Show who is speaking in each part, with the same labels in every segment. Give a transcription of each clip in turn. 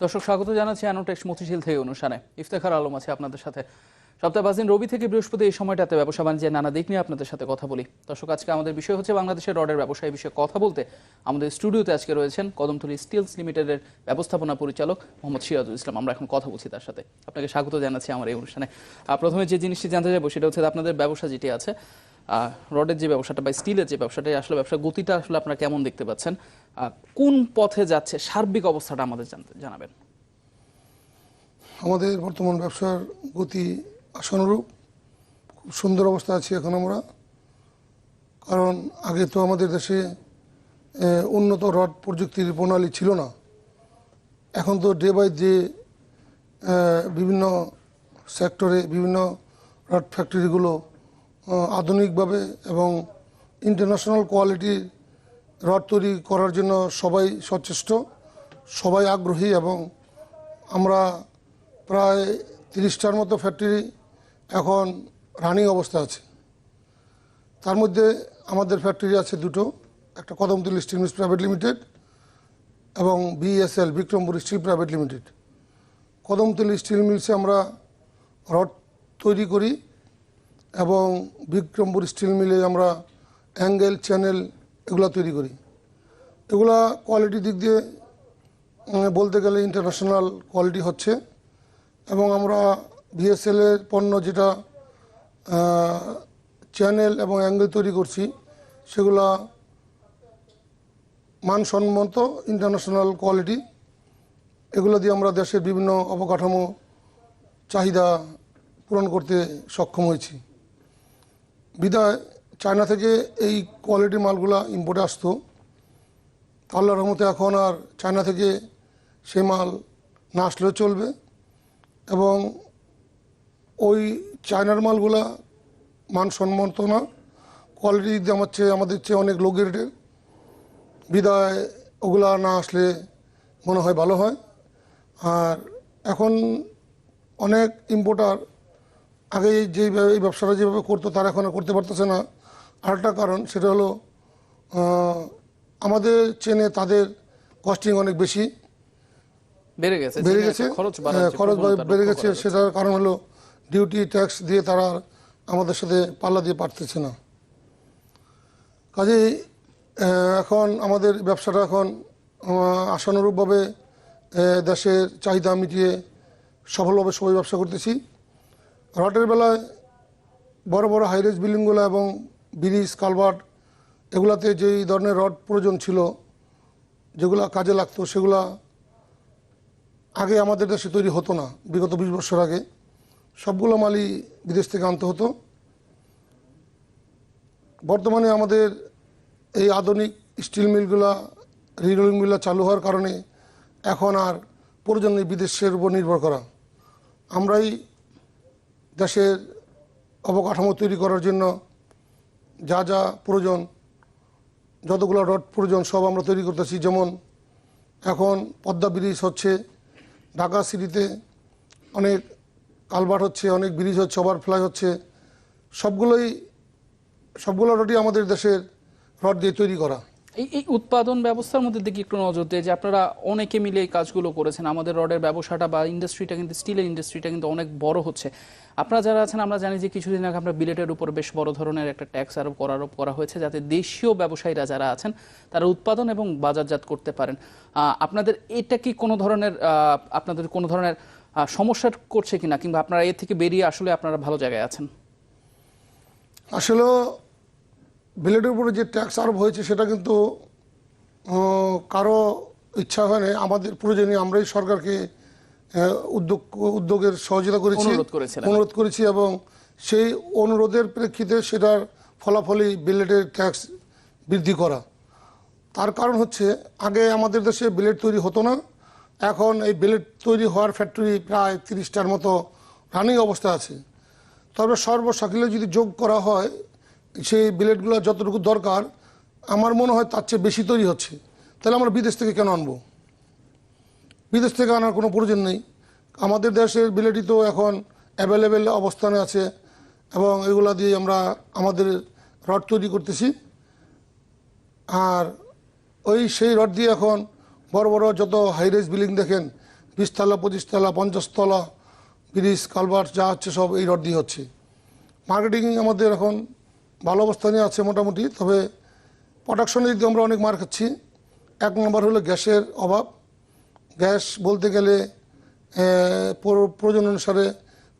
Speaker 1: দর্শক স্বাগত জানাচ্ছি অ্যানোটেক্স মতিঝিল থেকে অনুষ্ঠানে। ইফতেখার আলম আছে আপনাদের সাথে। সপ্তাহে 5 দিন রবি থেকে বৃহস্পতি এই সময়টাতে ব্যবসা বাণিজ্যের নানা দিক নিয়ে আপনাদের সাথে কথা বলি। দর্শক আজকে আমাদের বিষয় হচ্ছে বাংলাদেশের রডের ব্যবসায় বিষয়ে কথা বলতে আমাদের স্টুডিওতে আজকে রয়েছেন কদমতলী স্টিলস লিমিটেডের ব্যবস্থাপনা পরিচালক মোহাম্মদ সিরাজুল ইসলাম। আমরা এখন কথা বলছি তার সাথে। আপনাকে স্বাগত জানাচ্ছি আমার এই অনুষ্ঠানে। প্রথমে যে জিনিসটি জানতে চাইবো সেটা হচ্ছে আপনাদের ব্যবসা যেটি আছে রডের যে ব্যবসাটা বা স্টিলের যে ব্যবসাটা, আসলে ব্যবসার গতিটা আসলে আপনারা কেমন দেখতে পাচ্ছেন, কোন পথে যাচ্ছে, সার্বিক অবস্থাটা আমাদের জানাবেন।
Speaker 2: আমাদের বর্তমান ব্যবসার গতি আশানুরূপ, খুব সুন্দর অবস্থা আছি এখন আমরা। কারণ আগে তো আমাদের দেশে উন্নত রড প্রযুক্তির প্রণালী ছিল না। এখন তো ডে বাই ডে বিভিন্ন সেক্টরে বিভিন্ন রড ফ্যাক্টরিগুলো আধুনিকভাবে এবং ইন্টারন্যাশনাল কোয়ালিটির রড তৈরি করার জন্য সবাই সচেষ্ট, সবাই আগ্রহী। এবং আমরা প্রায় 30টার মতো ফ্যাক্টরি এখন রানিং অবস্থা আছে। তার মধ্যে আমাদের ফ্যাক্টরি আছে দুটো, একটা Kadamtali steel mills private limited এবং BSL Bikrampur steel private limited. Kadamtali steel মিলসে আমরা রড তৈরি করি এবং বিক্রমপুর স্টিল মিলে আমরা অ্যাঙ্গেল, চ্যানেল এগুলো তৈরি করি। এগুলা কোয়ালিটির দিক দিয়ে বলতে গেলে ইন্টারন্যাশনাল কোয়ালিটি হচ্ছে। এবং আমরা বিএসএলের পণ্য যেটা চ্যানেল এবং অ্যাঙ্গেল তৈরি করছি সেগুলা মানসম্মত ইন্টারন্যাশনাল কোয়ালিটি। এগুলো দিয়ে আমরা দেশের বিভিন্ন অবকাঠামো চাহিদা পূরণ করতে সক্ষম হয়েছি। বিধায় চায়না থেকে এই কোয়ালিটির মালগুলা ইম্পোর্টে আসতো। আল্লাহর রহমতে এখন আর চায়না থেকে সে মাল না আসলেও চলবে। এবং ওই চায়নার মালগুলা মানসম্মত না, কোয়ালিটি দিক দিয়ে আমাদের চেয়ে অনেক লো গ্রেডের। বিধায় ওগুলা না আসলে মনে হয় ভালো হয়। আর এখন অনেক ইম্পোর্টার আগে এই ব্যবসাটা যেভাবে করতো তারা এখন আর করতে পারতেছে না। আরেকটা কারণ সেটা হলো আমাদের চেনে তাদের কস্টিং অনেক বেশি বেড়ে গেছে, খরচ বেড়ে গেছে। সেটার কারণ হলো ডিউটি ট্যাক্স দিয়ে তারা আমাদের সাথে পাল্লা দিয়ে পারতেছে না। কাজেই এখন আমাদের ব্যবসাটা এখন আশানুরূপভাবে দেশের চাহিদা মিটিয়ে সফলভাবে সবাই ব্যবসা করতেছি। রডের বেলায় বড় বড় হাইরেজ বিল্ডিংগুলো এবং ব্রিজ, কালভার্ট এগুলাতে যেই ধরনের রড প্রয়োজন ছিল, যেগুলা কাজে লাগতো, সেগুলা আগে আমাদের দেশে তৈরি হতো না। বিগত 20 বছর আগে সবগুলো মালই বিদেশ থেকে আনতে হতো। বর্তমানে আমাদের এই আধুনিক স্টিল মিলগুলা, রিরোলিং মিলগুলা চালু হওয়ার কারণে এখন আর প্রয়োজন নেই বিদেশের উপর নির্ভর করা। আমরাই দেশের অবকাঠামো তৈরি করার জন্য যা যা প্রয়োজন, যতগুলো রড প্রয়োজন সব আমরা তৈরি করতেছি। যেমন এখন পদ্মা ব্রিজ হচ্ছে, ঢাকা সিটিতে অনেক কালভার্ট হচ্ছে, অনেক ব্রিজ হচ্ছে, ওভারফ্লাই হচ্ছে। সবগুলো রডই আমাদের দেশের রড দিয়ে তৈরি করা।
Speaker 1: এই উৎপাদন ব্যবস্থার মধ্যে দিকে একটু নজর দিয়ে, যে আপনারা অনেকে মিলে এই কাজগুলো করেছেন, আমাদের রডের ব্যবসাটা বা ইন্ডাস্ট্রিটা কিন্তু, স্টিলের ইন্ডাস্ট্রিটা কিন্তু অনেক বড় হচ্ছে। আপনারা যারা আছেন, আমরা জানি যে কিছুদিন আগে আমরা বিলেটের উপর বেশ বড় ধরনের একটা ট্যাক্স আরোপ করা হয়েছে, যাতে দেশীয় ব্যবসায়ীরা যারা আছেন তারা উৎপাদন এবং বাজারজাত করতে পারেন। আপনাদের এটা কি কোনো ধরনের সমস্যা করছে কিনা, কিংবা আপনারা এর থেকে বেরিয়ে আসলে আপনারা ভালো জায়গায় আছেন?
Speaker 2: আসলে বিলেটের উপরে যে ট্যাক্স আরোপ হয়েছে সেটা কিন্তু কারো ইচ্ছা হয় না, আমাদের প্রয়োজনে আমরাই সরকারকে উদ্যোগের সহযোগিতা করেছি, অনুরোধ করেছি। এবং সেই অনুরোধের প্রেক্ষিতে সেটার ফলাফলই বিলেটের ট্যাক্স বৃদ্ধি করা। তার কারণ হচ্ছে আগে আমাদের দেশে বিলেট তৈরি হতো না। এখন এই বিলেট তৈরি হওয়ার ফ্যাক্টরি প্রায় 30টার মতো রানিং অবস্থা আছে। তবে সর্বসাকুল্যে যদি যোগ করা হয়, সেই বিলেটগুলো যতটুকু দরকার আমার মনে হয় তার চেয়ে বেশি তৈরি হচ্ছে। তাহলে আমরা বিদেশ থেকে কেন আনবো? বিদেশ থেকে আনার কোনো প্রয়োজন নেই। আমাদের দেশের বিলেটই তো এখন অ্যাভেলেবেল অবস্থানে আছে এবং এগুলা দিয়ে আমরা আমাদের রড তৈরি করতেছি। আর সেই রড দিয়ে এখন বড় বড় যত হাইরেজ বিল্ডিং দেখেন, 20 তলা 25 তলা 50 তলা ব্রিজ কালভার্ট যা হচ্ছে সব এই রড দিয়ে হচ্ছে। মার্কেটিং আমাদের এখন ভালো অবস্থানে আছে মোটামুটি, তবে প্রোডাকশনে যদি আমরা অনেক মার খাচ্ছি। 1 নম্বর হলো গ্যাসের অভাব। গ্যাস বলতে গেলে প্রয়োজন অনুসারে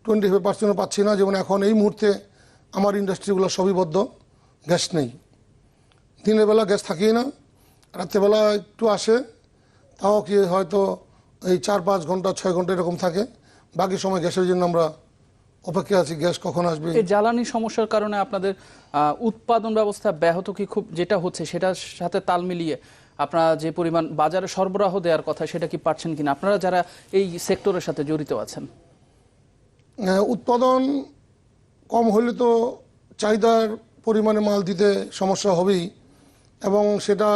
Speaker 2: 25% পাচ্ছি না। যেমন এখন এই মুহূর্তে আমার ইন্ডাস্ট্রিগুলো সবই বদ্ধ, গ্যাস নেই। দিনের বেলা গ্যাস থাকেই না, রাত্রেবেলা একটু আসে, তাও কি হয়তো এই 4-5 ঘন্টা 6 ঘন্টা এরকম থাকে। বাকি সময় গ্যাসের জন্য আমরা অপেক্ষা আছি, গ্যাস কখন আসবে।
Speaker 1: এই জ্বালানি সমস্যার কারণে আপনাদের উৎপাদন ব্যবস্থা ব্যাহত কি খুব যেটা হচ্ছে সেটার সাথে তাল মিলিয়ে আপনারা যে পরিমাণ বাজারে সরবরাহ দেওয়ার কথা সেটা কি পাচ্ছেন কিনা আপনারা যারা এই সেক্টরের সাথে জড়িত আছেন?
Speaker 2: উৎপাদন কম হলে তো চাহিদার পরিমাণে মাল দিতে সমস্যা হবেই, এবং সেটা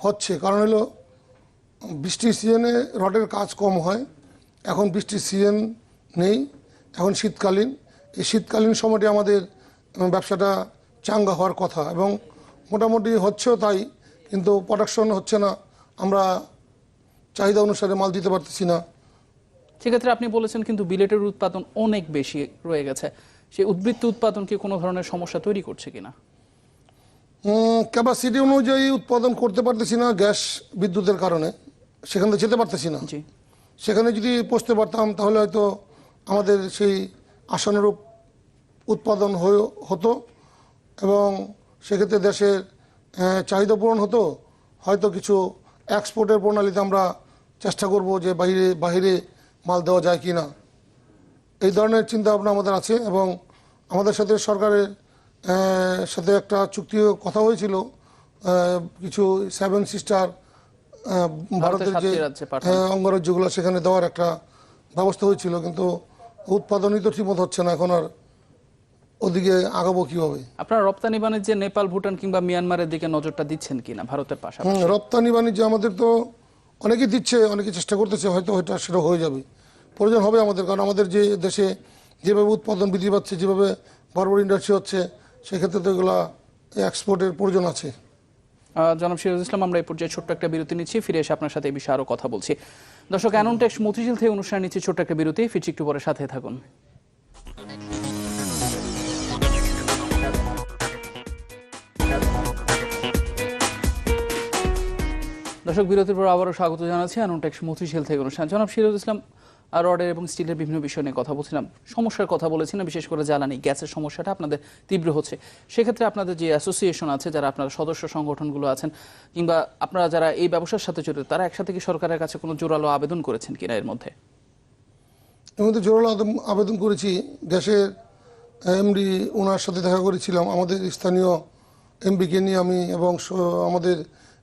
Speaker 2: হচ্ছে। কারণ হলো বৃষ্টির সিজনে রডের কাজ কম হয়, এখন বৃষ্টির সিজন নেই, এখন শীতকালীন। এই শীতকালীন সময়টি আমাদের ব্যবসাটা চাঙ্গা হওয়ার কথা, এবং মোটামুটি হচ্ছেও তাই, কিন্তু প্রোডাকশন হচ্ছে না, আমরা চাহিদা অনুসারে মাল দিতে পারতেছি না।
Speaker 1: সেক্ষেত্রে আপনি বলেছেন কিন্তু বিলেটের উৎপাদন অনেক বেশি রয়ে গেছে, সেই উদ্বৃত্ত উৎপাদন কি কোনো ধরনের সমস্যা তৈরি করছে কিনা?
Speaker 2: ক্যাপাসিটি অনুযায়ী উৎপাদন করতে পারতেছি না, গ্যাস বিদ্যুতের কারণে সেখানে যেতে পারতেছি না।
Speaker 1: জি,
Speaker 2: সেখানে যদি পৌঁছতে পারতাম তাহলে হয়তো আমাদের সেই আশানুরূপ উৎপাদন হতো, এবং সেক্ষেত্রে দেশের চাহিদা পূরণ হতো। হয়তো কিছু এক্সপোর্টের প্রণালীতে আমরা চেষ্টা করব যে বাইরে মাল দেওয়া যায় কি না, এই ধরনের চিন্তা ভাবনা আমাদের আছে। এবং আমাদের সাথে সরকারের সাথে একটা চুক্তি কথা হয়েছিল, কিছু 7 সিস্টার ভারতের যে অঙ্গরাজ্যগুলো সেখানে দেওয়ার একটা ব্যবস্থা হয়েছিল, কিন্তু উৎপাদনই তো ঠিকমতো হচ্ছে না। এখন আর ওদিকে আগাবো কিভাবে?
Speaker 1: আপনারা রপ্তানি বাণিজ্যে নেপাল, ভুটান কিংবা মিয়ানমারের দিকে নজরটা দিচ্ছেন কিনা ভারতের পাশাপাশি?
Speaker 2: রপ্তানি বাণিজ্য আমাদের তো অনেকেই দিচ্ছে, অনেকে চেষ্টা করতেছে, হয়তো সেটা হয়ে যাবে। প্রয়োজন হবে আমাদের, কারণ আমাদের যে দেশে যেভাবে উৎপাদন বৃদ্ধি পাচ্ছে, যেভাবে বড় বড় ইন্ডাস্ট্রি হচ্ছে, সেক্ষেত্রে তো এগুলো এক্সপোর্টের প্রয়োজন আছে।
Speaker 1: জনাব সিরাজুল ইসলাম, আমরা এই পর্যায়ে ছোট্ট একটা বিরতি নিচ্ছি, ফিরে এসে আপনার সাথে এই বিষয়ে আরো কথা বলছি। দর্শক, অ্যানোনটেক্স মতিঝিল থেকে অনুষ্ঠান নিচ্ছি ছোট্ট একটা বিরতি, ফিরছি একটু পরে, সাথে থাকুন। দর্শক, বিরতির পর আবারও স্বাগত জানাচ্ছি অ্যানোনটেক্স মতিঝিল থেকে অনুষ্ঠান। জনাব সিরাজুল ইসলাম, রডের এবং স্টিলের বিভিন্ন বিষয় নিয়ে কথা বলছিলাম, সমস্যার কথা বলেছিলাম, বিশেষ করে জ্বালানি গ্যাসের সমস্যাটা আপনাদের তীব্র হচ্ছে। সেক্ষেত্রে আপনাদের যে অ্যাসোসিয়েশন আছে, যারা আপনার সদস্য সংগঠনগুলো আছেন, কিংবা আপনারা যারা এই ব্যবসার সাথে জড়িত, তারা একসাথে কি সরকারের কাছে কোনো জোরালো আবেদন করেছেন কিনা এর মধ্যে?
Speaker 2: এর মধ্যে জোরালো আবেদন করেছি। গ্যাসের এমডি ওনার সাথে দেখা করেছিলাম, আমাদের স্থানীয় এমপিকে নিয়ে আমি এবং আমাদের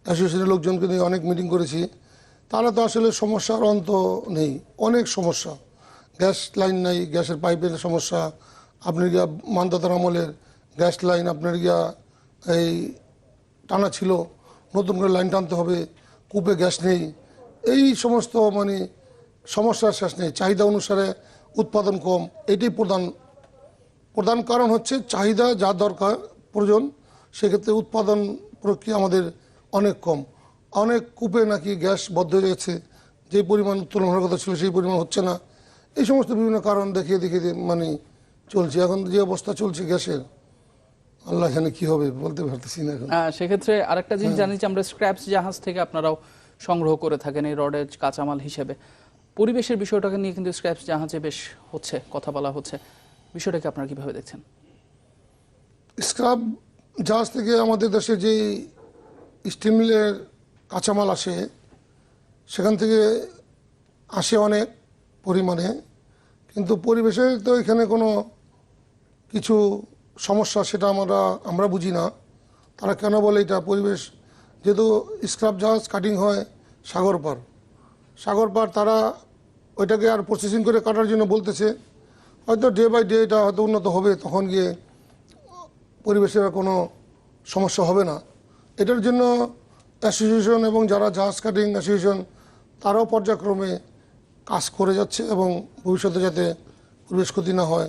Speaker 2: অ্যাসোসিয়েশনের লোকজনকে নিয়ে অনেক মিটিং করেছি। তারা তো আসলে সমস্যার অন্ত নেই, অনেক সমস্যা। গ্যাস লাইন নাই, গ্যাসের পাইপের সমস্যা, আপনার গিয়া মানদাতার আমলের গ্যাস লাইন আপনার গিয়া এই টানা ছিল, নতুন করে লাইন টানতে হবে, কূপে গ্যাস নেই, এই সমস্ত মানে সমস্যার শেষ নেই। চাহিদা অনুসারে উৎপাদন কম, এটাই প্রধান কারণ হচ্ছে চাহিদা যা দরকার প্রয়োজন, সেক্ষেত্রে উৎপাদন প্রক্রিয়া আমাদের অনেক কম। অনেক কূপে নাকি গ্যাস বদ্ধ হয়ে গেছে, যে পরিমাণ উত্তোলন হওয়ার কথা ছিল সেই পরিমাণ হচ্ছে না। এই সমস্ত বিভিন্ন কারণ দেখিয়ে মানে চলছে। এখন যে অবস্থা চলছে গ্যাসের, আল্লাহ জানে কি হবে, বলতে পারতেছি না এখন।
Speaker 1: সেক্ষেত্রে আরেকটা জিনিস জানি যে আমরা স্ক্র্যাপস জাহাজ থেকে আপনারাও সংগ্রহ করে থাকেন এই রডের কাঁচামাল হিসেবে। পরিবেশের বিষয়টাকে নিয়ে কিন্তু স্ক্র্যাপস জাহাজে বেশ হচ্ছে, কথা বলা হচ্ছে, বিষয়টাকে আপনারা কিভাবে দেখছেন?
Speaker 2: স্ক্র্যাপ জাহাজ থেকে আমাদের দেশে যে স্টিলের কাঁচামাল আসে, সেখান থেকে আসে অনেক পরিমাণে, কিন্তু পরিবেশে তো এখানে কোনো কিছু সমস্যা সেটা আমরা বুঝি না। তারা কেন বলে এটা পরিবেশ, যেহেতু স্ক্র্যাপ জাহাজ কাটিং হয় সাগর পার, তারা ওইটাকে আর প্রসেসিং করে কাটার জন্য বলতেছে। হয়তো ডে বাই ডে এটা হয়তো উন্নত হবে, তখন গিয়ে পরিবেশের কোনো সমস্যা হবে না। এটার জন্য অ্যাসোসিয়েশন এবং যারা জাহাজ কাটিং অ্যাসোসিয়েশন, তারাও পর্যায়ক্রমে কাজ করে যাচ্ছে, এবং ভবিষ্যতে যাতে পরিবেশ ক্ষতি না হয়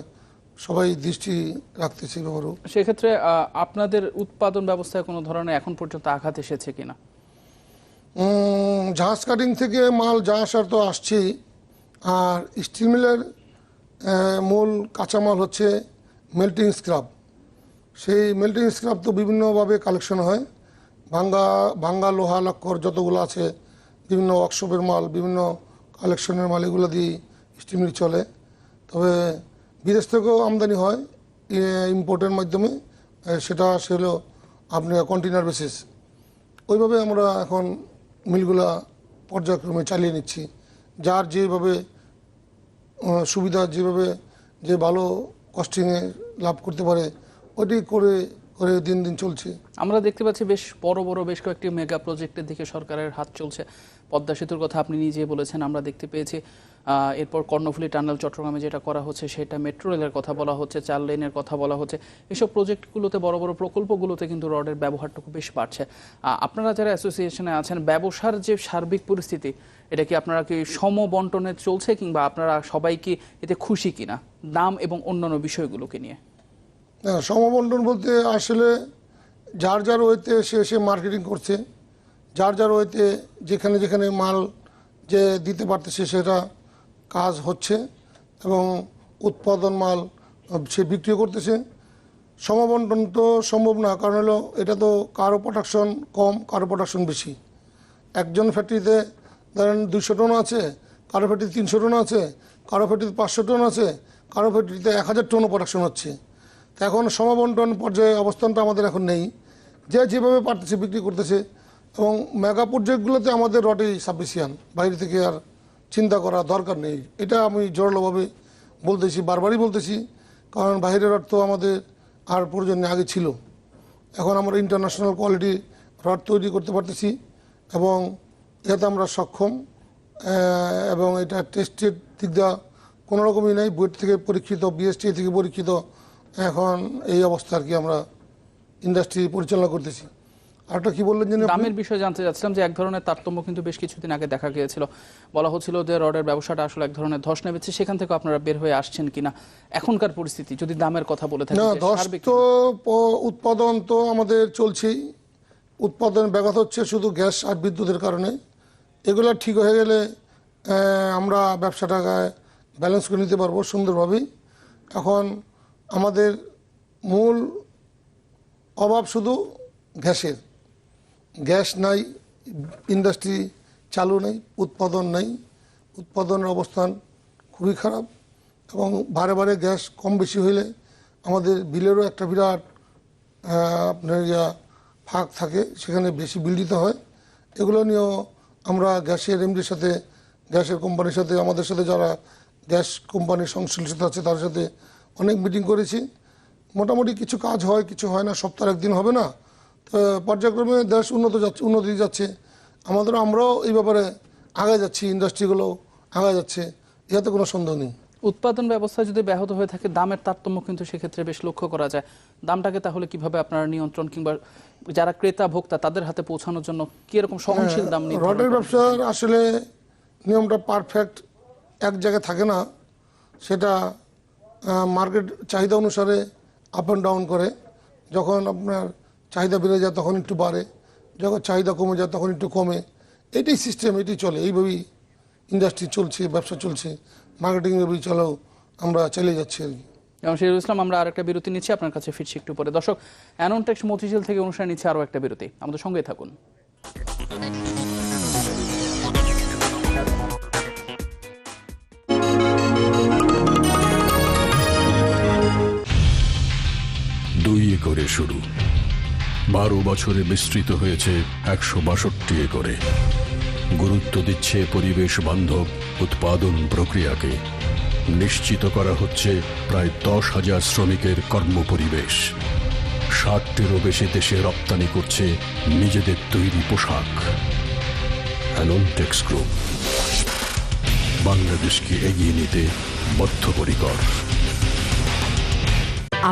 Speaker 2: সবাই দৃষ্টি রাখতেছে ব্যাপারেও।
Speaker 1: সেক্ষেত্রে আপনাদের উৎপাদন ব্যবস্থায় কোনো ধরনের এখন পর্যন্ত আঘাত এসেছে কিনা?
Speaker 2: জাহাজ কাটিং থেকে মাল যা আসার তো আসছেই, আর স্টিল মিলের মূল কাঁচামাল হচ্ছে মেল্টিং স্ক্রাব। সেই মেল্টিং স্ক্রাব তো বিভিন্নভাবে কালেকশন হয়, ভাঙ্গা লোহা লক্কর যতগুলো আছে, বিভিন্ন ওয়ার্কশপের মাল, বিভিন্ন কালেকশনের মাল, এগুলো দিয়ে স্টিল মিল চলে। তবে বিদেশ থেকেও আমদানি হয় ইম্পোর্টের মাধ্যমে, সেটা হলো আপনার কন্টেনার বেসিস। ওইভাবে আমরা এখন মিলগুলা পর্যায়ক্রমে চালিয়ে নিচ্ছি, যার যেভাবে সুবিধা, যেভাবে যে ভালো কস্টিংয়ে লাভ করতে পারে ওইটি করে করে দিন দিন চলছে।
Speaker 1: আমরা দেখতে পাচ্ছি বেশ বড় বড় বেশ কয়েকটি মেগা প্রজেক্টের দিকে সরকারের হাত চলছে। পদ্মা সেতুর কথা আপনি নিজে বলেছেন, আমরা দেখতে পেয়েছি। এরপর কর্ণফুলী টানেল চট্টগ্রামে যেটা করা হচ্ছে সেটা মেট্রো রেলের কথা বলা হচ্ছে, 4 লেনের কথা বলা হচ্ছে। এসব প্রজেক্টগুলোতে, বড় বড় প্রকল্পগুলোতে কিন্তু রডের ব্যবহারটুকু বেশ বাড়ছে। আপনারা যারা অ্যাসোসিয়েশনে আছেন, ব্যবসার যে সার্বিক পরিস্থিতি, এটা কি আপনারা কি সমবন্টনে চলছে, কিংবা আপনারা সবাই কি এতে খুশি কিনা, দাম এবং অন্যান্য বিষয়গুলোকে নিয়ে?
Speaker 2: সমবন্টন বলতে আসলে যার যার ওয়েতে সে মার্কেটিং করছে, যার যার ওয়েতে যেখানে যেখানে মাল যে দিতে পারতেছে সেটা কাজ হচ্ছে, এবং উৎপাদন মাল সে বিক্রি করতেছে। সমবন্টন তো সম্ভব না, কারণ হলো এটা তো কারো প্রোডাকশন কম, কারো প্রোডাকশন বেশি। একজন ফ্যাক্টরিতে ধরেন 200 টন আছে, কারো ফ্যাক্টরিতে 300 টন আছে, কারো ফ্যাক্টরিতে 500 টন আছে, কারো ফ্যাক্টরিতে 1000 টনও প্রোডাকশন হচ্ছে। তো এখন সমবন্টন পর্যায়ে অবস্থানটা আমাদের এখন নেই, যে যেভাবে পারতেছে বিক্রি করতেছে। এবং মেগা প্রজেক্টগুলোতে আমাদের রডেই সাফিসিয়েন্ট, বাইরে থেকে আর চিন্তা করা দরকার নেই। এটা আমি জোরালোভাবে বলতেছি, বারবারই বলতেছি, কারণ বাইরের রড তো আমাদের আর প্রয়োজন আগে ছিল। এখন আমরা ইন্টারন্যাশনাল কোয়ালিটি রড তৈরি করতে পারতেছি, এবং এতে আমরা সক্ষম, এবং এটা টেস্টের দিক দিয়ে কোনো রকমই নেই, বুয়েট থেকে পরীক্ষিত, বিএসটি থেকে পরীক্ষিত। এখন এই অবস্থা আর কি আমরা ইন্ডাস্ট্রি পরিচালনা করতেছি। আরেকটা কি বললেন যে
Speaker 1: দামের বিষয়ে জানতে চাচ্ছিলাম, যে এক ধরনের তারতম্য কিন্তু বেশ কিছুদিন আগে দেখা গিয়েছিল। বলা হচ্ছিল যে রডের ব্যবসাটা আসলে এক ধরনের ধস নেমেছে, সেখান থেকে আপনারা বের হয়ে আসছেন কিনা এখনকার পরিস্থিতি, যদি দামের কথা বলে থাকেন?
Speaker 2: না, ধস তো উৎপাদন তো আমাদের চলছেই, উৎপাদন ব্যাঘাত হচ্ছে শুধু গ্যাস আর বিদ্যুতের কারণে। এগুলো ঠিক হয়ে গেলে আমরা ব্যবসাটাকে ব্যালেন্স করে নিতে পারবো সুন্দরভাবেই। এখন আমাদের মূল অভাব শুধু গ্যাসের, গ্যাস নাই, ইন্ডাস্ট্রি চালু নেই, উৎপাদন নেই, উৎপাদনের অবস্থান খুবই খারাপ। এবং বারে বারে গ্যাস কম বেশি হইলে আমাদের বিলেরও একটা বিরাট আপনার ফাঁক থাকে, সেখানে বেশি বিল দিতে হয়। এগুলো নিয়েও আমরা গ্যাসের এমডির সাথে, গ্যাসের কোম্পানির সাথে, আমাদের সাথে যারা গ্যাস কোম্পানির সংশ্লিষ্ট আছে তাদের সাথে অনেক মিটিং করেছি। মোটামুটি কিছু কাজ হয়, কিছু হয় না, সপ্তাহে একদিন হবে না। তো পর্যায়ক্রমে দেশ উন্নতি যাচ্ছে, আমরাও এই ব্যাপারে আগে যাচ্ছি, ইন্ডাস্ট্রিগুলো আগে যাচ্ছে, ইহাতে কোনো সন্দেহ নেই।
Speaker 1: উৎপাদন ব্যবস্থা যদি ব্যাহত হয়ে থাকে, দামের তারতম্য কিন্তু সেক্ষেত্রে বেশ লক্ষ্য করা যায়। দামটাকে তাহলে কিভাবে আপনারা নিয়ন্ত্রণ, কিংবা যারা ক্রেতা ভোক্তা তাদের হাতে পৌঁছানোর জন্য কি রকম সহনশীল দাম নির্ধারণ?
Speaker 2: রডের ব্যবসার আসলে নিয়মটা পারফেক্ট এক জায়গায় থাকে না, সেটা মার্কেট চাহিদা অনুসারে আপ অ্যান্ড ডাউন করে। যখন আপনার চাহিদা বেড়ে যায় তখন একটু বাড়ে, যখন চাহিদা কমে যায় তখন একটু কমে। এটাই সিস্টেম, এটাই চলে, এইভাবেই ইন্ডাস্ট্রি চলছে, ব্যবসা চলছে, মার্কেটিং এভাবেই চলেও আমরা চালিয়ে যাচ্ছি আর কি।
Speaker 1: এবং শহীদুল ইসলাম, আমরা আরেকটা বিরতি নিচ্ছি, আপনার কাছে ফিরছি একটু পরে। দর্শক, অ্যাননটেক্স মতিঝিল থেকে অনুষ্ঠান নিচ্ছে আরও একটা বিরতি, আমাদের সঙ্গেই থাকুন।
Speaker 3: দুই একরে শুরু, 12 বছরে বিস্তৃত হয়েছে 162 একরে। গুরুত্ব দিচ্ছে পরিবেশ বান্ধব উৎপাদন প্রক্রিয়াকে। নিশ্চিত করা হচ্ছে প্রায় 10,000 শ্রমিকের কর্মপরিবেশ। 60টিরও বেশি দেশে রপ্তানি করছে নিজেদের তৈরি পোশাক। অ্যাননটেক্স গ্রুপ বাংলাদেশকে এগিয়ে নিতে বদ্ধপরিকর।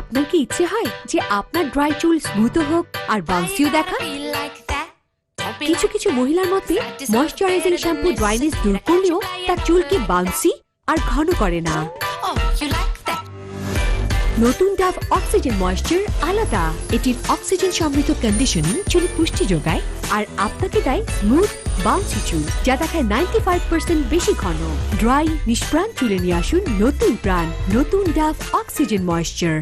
Speaker 4: আপনার কি ইচ্ছে হয় যে আপনার ড্রাই চুল স্মুথ হোক আর বাউন্সিও দেখা? কিছু কিছু মহিলার মতে ময়শ্চারাইজিং শ্যাম্পু ড্রাইনেস দূর করলেও তার চুলকে বাউন্সি আর ঘন করে না। নতুন ডাভ অক্সিজেন ময়েশ্চার আলাদা। এটির অক্সিজেন সমৃদ্ধ কন্ডিশনিং চুলে পুষ্টি যোগায় আর আপনাকে দেয় স্মুথ বাউন্সি চুল যা দেখায় 95% বেশি ঘন। ড্রাই নিষ্প্রাণ চুলে নিয়ে আসুন নতুন প্রাণ, নতুন ডাভ অক্সিজেন ময়েশ্চার।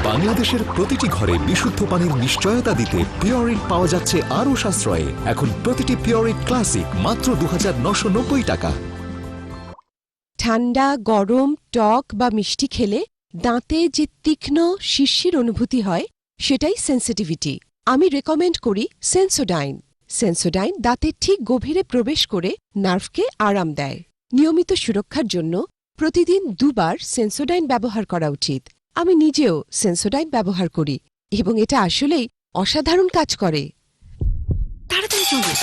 Speaker 5: বাংলাদেশের প্রতিটি ঘরে বিশুদ্ধ পানির নিশ্চয়তা দিতে পিওরিট পাওয়া যাচ্ছে আরও সাশ্রয়ে। এখন প্রতিটি পিওরিট ক্লাসিক মাত্র 2990 টাকা।
Speaker 6: ঠান্ডা, গরম, টক বা মিষ্টি খেলে দাঁতে যে তীক্ষ্ণ শিরশির অনুভূতি হয় সেটাই সেন্সিটিভিটি। আমি রেকমেন্ড করি সেন্সোডাইন। সেন্সোডাইন দাঁতের ঠিক গভীরে প্রবেশ করে নার্ভকে আরাম দেয়। নিয়মিত সুরক্ষার জন্য প্রতিদিন 2 বার সেন্সোডাইন ব্যবহার করা উচিত। আমি নিজেও সেন্সোডাইন ব্যবহার করি এবং এটা আসলেই অসাধারণ কাজ করে।
Speaker 4: তাড়াতাড়ি চলো।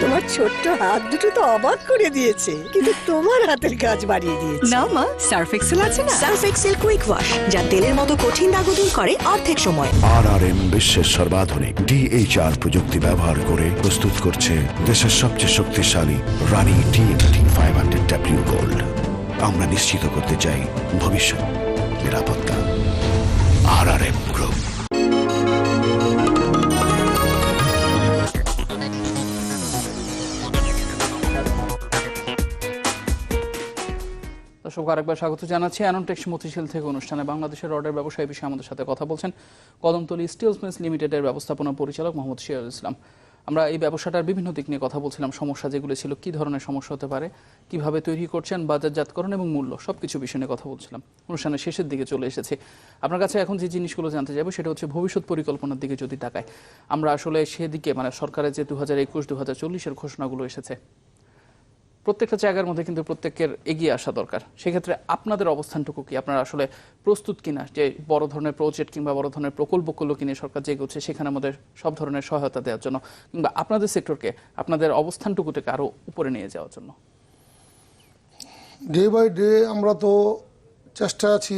Speaker 7: তোমার ছোট্ট হাত দুটো তো অবাক করে দিয়েছে, কিন্তু তোমার হাতের কাজ বাড়িয়ে দিয়েছে।
Speaker 8: না মা, সার্ফ এক্সেল আছে না?
Speaker 7: সার্ফ এক্সেল কুইক ওয়াশ, যা তেলের মতো কঠিন দাগ দূর করে অর্ধেক সময়।
Speaker 9: RRM বিশ্বের সর্বাধুনিক DHR প্রযুক্তি ব্যবহার করে প্রস্তুত করছে দেশের সবচেয়ে শক্তিশালী রানি TMT 500W গোল্ড। আমরা নিশ্চিত করতে চাই ভবিষ্যৎ নিরাপত্তা। RRM group.
Speaker 1: দর্শক আরেকবার স্বাগত জানাচ্ছি অ্যাননটেক্স মতিঝিল থেকে অনুষ্ঠানে। বাংলাদেশের রডের ব্যবসায়ী বিষয়ে আমাদের সাথে কথা বলছেন কদমতলী স্টিলস মিলস লিমিটেডের ব্যবস্থাপনা পরিচালক মোহাম্মদ শিয়ারুল ইসলাম। আমরা এই ব্যবসাটার বিভিন্ন দিক নিয়ে কথা বলছিলাম, সমস্যা যেগুলো ছিল, কি ধরনের সমস্যা হতে পারে, কিভাবে তৈরি করছেন, বাজারজাতকরণ এবং মূল্য, সবকিছু বিষয় নিয়ে কথা বলছিলাম। অনুষ্ঠানের শেষের দিকে চলে এসেছি। আপনার কাছে এখন যে জিনিসগুলো জানতে যাবো সেটা হচ্ছে ভবিষ্যৎ পরিকল্পনার দিকে যদি তাকায়, আমরা আসলে সেদিকে মানে সরকারের যে 2021-2040-এর ঘোষণাগুলো এসেছে, প্রত্যেকটা জায়গার মধ্যে কিন্তু প্রত্যেকের এগিয়ে আসা দরকার। সেক্ষেত্রে আপনাদের অবস্থানটুকু কি, আপনারা আসলে প্রস্তুত কিনা যে বড় ধরনের প্রজেক্ট কিংবা বড় ধরনের প্রকল্পগুলো কিনে সরকার যে এগোচ্ছে সেখানে আমাদের সব ধরনের সহায়তা দেওয়ার জন্য, কিংবা আপনাদের সেক্টরকে আপনাদের অবস্থানটুকু থেকে আরও উপরে নিয়ে যাওয়ার জন্য?
Speaker 2: ডে বাই ডে আমরা তো চেষ্টা আছি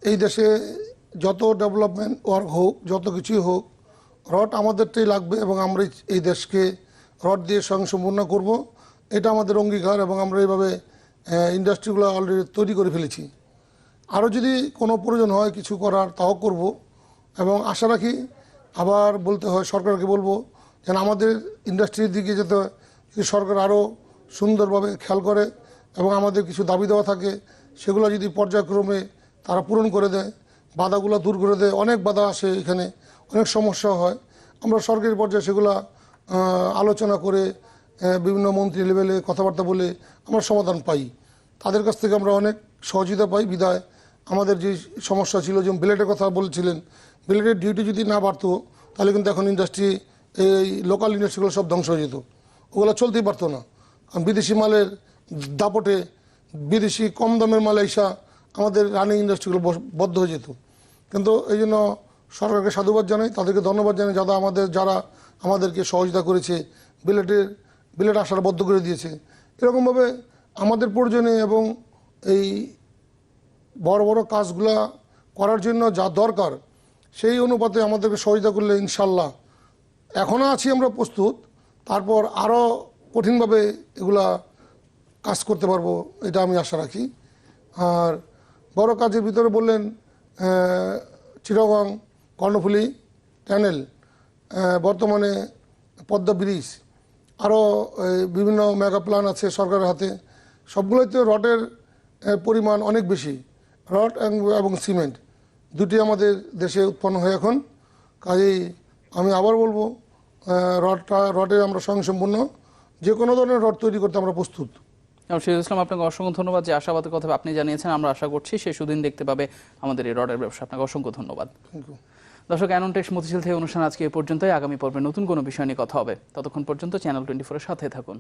Speaker 2: এই দেশে যত ডেভেলপমেন্ট ওয়ার্ক হোক, যত কিছুই হোক, রড আমাদেরটাই লাগবে এবং আমরা এই দেশকে রড দিয়ে স্বয়ংসম্পূর্ণ করব, এটা আমাদের অঙ্গীকার। এবং আমরা এইভাবে ইন্ডাস্ট্রিগুলো অলরেডি তৈরি করে ফেলেছি। আরও যদি কোনো প্রয়োজন হয় কিছু করার, তাও করব। এবং আশা রাখি, আবার বলতে হয় সরকারকে বলবো যেন আমাদের ইন্ডাস্ট্রির দিকে যাতে সরকার আরও সুন্দরভাবে খেয়াল করে এবং আমাদের কিছু দাবি দেওয়া থাকে সেগুলো যদি পর্যায়ক্রমে তারা পূরণ করে দেয়, বাধাগুলো দূর করে দেয়। অনেক বাধা আসে এখানে, অনেক সমস্যা হয়। আমরা সরকারি পর্যায়ে সেগুলো আলোচনা করে বিভিন্ন মন্ত্রী লেভেলে কথাবার্তা বলে আমরা সমাধান পাই। তাদের কাছ থেকে আমরা অনেক সহযোগিতা পাই। বিধায় আমাদের যে সমস্যা ছিল, যেমন বিলেটের কথা বলছিলেন, বিলেটের ডিউটি যদি না বাড়তো তাহলে কিন্তু এখন ইন্ডাস্ট্রি, এই লোকাল ইন্ডাস্ট্রিগুলো সব ধ্বংস হয়ে যেত, ওগুলো চলতেই পারতো না। কারণ বিদেশি মালের দাপটে বিদেশি কম দামের মাল এসা আমাদের রানিং ইন্ডাস্ট্রিগুলো বদ্ধ হয়ে যেত। কিন্তু এই জন্য সরকারকে সাধুবাদ জানাই, তাদেরকে ধন্যবাদ জানাই যারা আমাদেরকে সহযোগিতা করেছে, বিলেট আসার বদ্ধ করে দিয়েছে। এরকমভাবে আমাদের প্রয়োজনে এবং এই বড় বড় কাজগুলা করার জন্য যা দরকার সেই অনুপাতে আমাদেরকে সহযোগিতা করলে ইনশাল্লাহ এখনও আছি আমরা প্রস্তুত, তারপর আরও কঠিনভাবে এগুলা কাজ করতে পারবো, এটা আমি আশা রাখি। আর বড় কাজের ভিতরে বললেন চিটাগং কর্ণফুলী টানেল, বর্তমানে পদ্মা ব্রিজ, আরও বিভিন্ন মেগা প্ল্যান আছে সরকারের হাতে। সবগুলোতে রডের পরিমাণ অনেক বেশি। রড এবং সিমেন্ট দুটি আমাদের দেশে উৎপন্ন হয় এখন। কাজেই আমি আবার বলবো, রডে আমরা স্বয়ংসম্পূর্ণ, যে কোনো ধরনের রড তৈরি করতে আমরা প্রস্তুত।
Speaker 1: শিয়ারুল ইসলাম, আপনাকে অসংখ্য ধন্যবাদ যে আশাবাদের কথা আপনি জানিয়েছেন। আমরা আশা করছি সে সুদিন দেখতে পাবে আমাদের এই রডের ব্যবসা। আপনাকে অসংখ্য ধন্যবাদ। দর্শক, অ্যাননটেক্স মতিঝিল থেকে অনুষ্ঠান আজকে এ পর্যন্তই। আগামী পর্বে নতুন কোনো বিষয় নিয়ে কথা হবে। ততক্ষণ পর্যন্ত চ্যানেল 24-এর সাথে থাকুন।